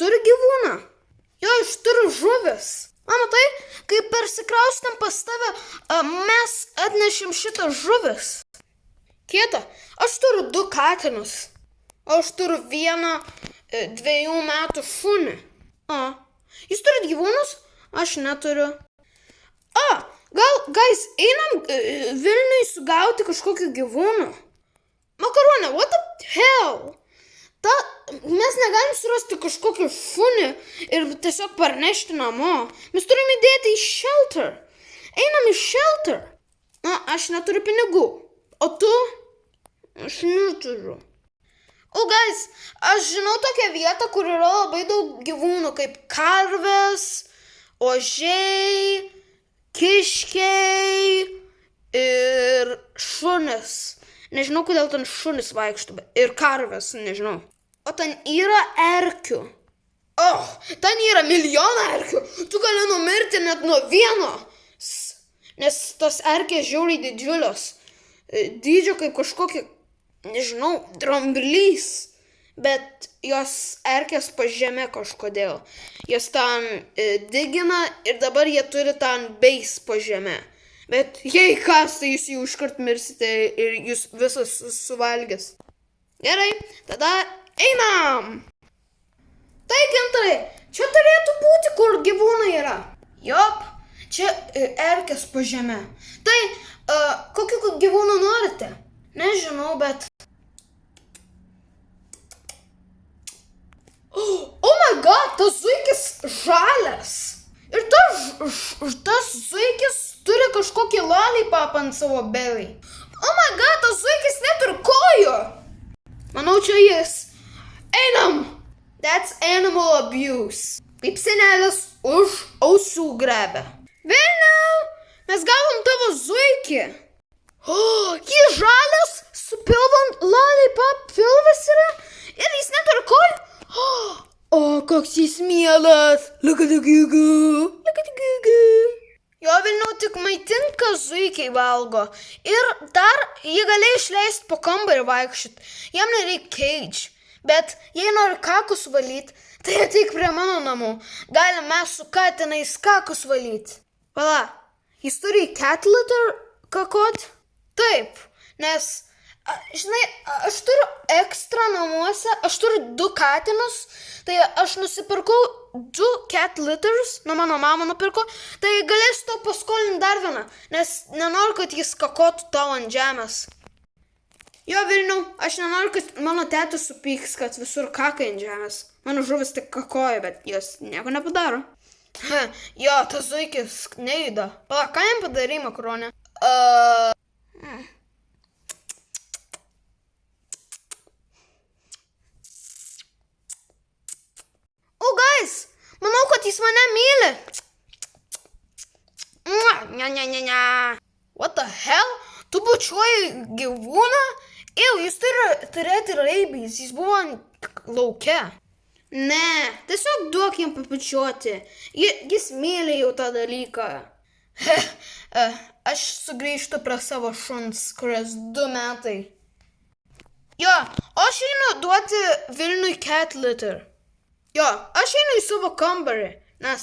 turi gyvūną. Jo, aš turiu žuvis. Matai, kai persikraustėm pas tave, mes atnešėm šitą žuvis. Kieta, aš turiu 2 katinus. Aš turiu 2 metų šunį. Jūs turit gyvūnus? Aš neturiu. Gal, einam Vilniui sugauti kažkokių gyvūnų? Makaronė, what the hell? Mes negalim surasti kažkokį šunį ir tiesiog parnešti namo. Mes turime įdėti į shelter. Einam į shelter. Aš neturiu pinigų. O tu? Aš neturiu. Guys, aš žinau tokią vietą, kur yra labai daug gyvūnų, kaip karvės, ožiai, kiškiai ir šunis. Nežinau, kodėl ten šunis vaikšto, ir karvės, nežinau. O ten yra erkių. Ten yra milijoną erkių. Tu gali numirti net nuo vieno. Nes tos erkės žiauriai didžiulios. Dydžio kaip kažkokie, nežinau, dramblys. Bet jos erkės po žemė kažkodėl. Jos ten digina ir dabar jie turi ten beis po žemė. Bet jei kas, tai jūs jau iškart mirsite ir jūs visas suvalgės. Gerai, tada einam. Tai, gintarai, čia turėtų būti, kur gyvūnai yra. Jop, čia erkės po žemė. Tai, kokių gyvūnų norite? Nežinau, bet... Oh my god, tas zuikis žalias. Ir tas zuikis turi kažkokį lollipop ant savo belly. Oh my god, tas zuikis neturi kojų. Manau, čia jis. Einam. That's animal abuse. Kaip senelis už ausų grebia. Vilniau, mes gavom tavo zuikį. Jis žalias, su lollipop pilvas yra ir jis neturi kojų. Koks jis mielas. Look at the goo-goo. Look at the goo-goo. Jo, Vilniau, tik maitink, kad zuikiai valgo. Ir dar jį gali išleisti po kambarį vaikščiot. Jam nereikia cage. Bet jei nori kakus valyti, tai ateik prie mano namų. Galim mes su katinais kakus valyti. Pala, jis turi cat litter kakot? Taip, nes... Žinai, aš turiu ekstra namuose, aš turiu 2 katinus, tai aš nusipirkau 2 cat litters, mano mama nupirko, tai galėsiu tau paskolinti dar vieną, nes nenoriu, kad jis kakotų tau ant žemės. Jo, Vilniau, aš nenoriu, kad mano tėtis supyks, kad visur kakai ant žemės. Mano žuvis tik kakoja, bet jos nieko nepadaro. Jo, tas zuikis nejuda. Pala, ką jam padarai, makaronė? Guys, manau, kad jis mane myli. Ne. What the hell? Tu bučiuoji gyvūną? Jis turi turėti raibys, jis buvo lauke. Ne, tiesiog duok jam pabučiuoti. Jis myli jau tą dalyką. Aš sugrįžtu prie savo šuns, kurias 2 metai. Jo, aš einu duoti Vilniui cat litter. Jo, aš einu į savo kambarį, nes,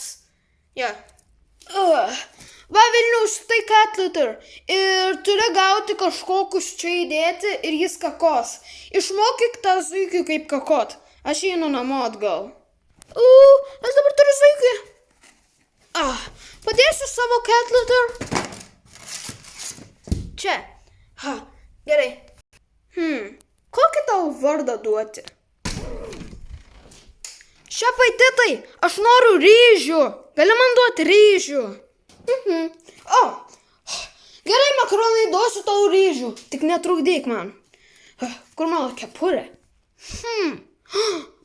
Va, Vilniau, štai cat litter. Ir turi gauti kažkokius čia įdėti ir jis kakos. Išmokyk tą zuikį kaip kakot. Aš einu namo atgal. Aš dabar turiu zuikį. Padėsiu savo cat litter. Čia. Gerai. Kokį tau vardą duoti? Šefai, titai, aš noriu ryžių. Gali man duoti ryžių. Gerai, makaronai, duosiu tau ryžių. Tik netrukdyk man. Kur mano kepurė?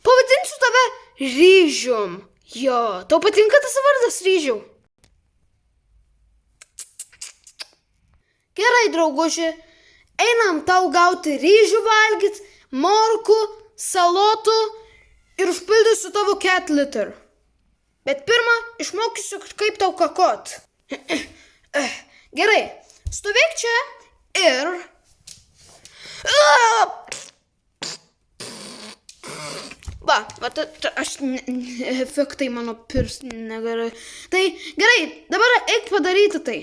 Pavadinsiu tave ryžium. Jo, tau patinka tas vardas ryžių? Gerai, drauguži. Einam tau gauti ryžių valgyt, morkų, salotų ir užpildysiu tavo cat litter. Bet pirmą išmokysiu, kaip tau kakot. Gerai, stovėk čia ir... aš efektai mano negerai. Tai gerai, dabar eik padaryti tai.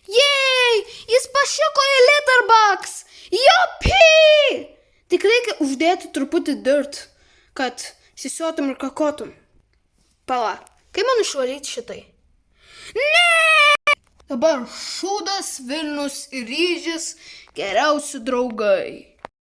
Jei, jis pašiko į Litterbox. Jopi! Tik reikia uždėti truputį dirt, kad sisiotum ir kakotum. Pala, kaip man išvalyti šitai? Ne! Dabar Šūdas, Vilnius ir Ryžis geriausi draugai.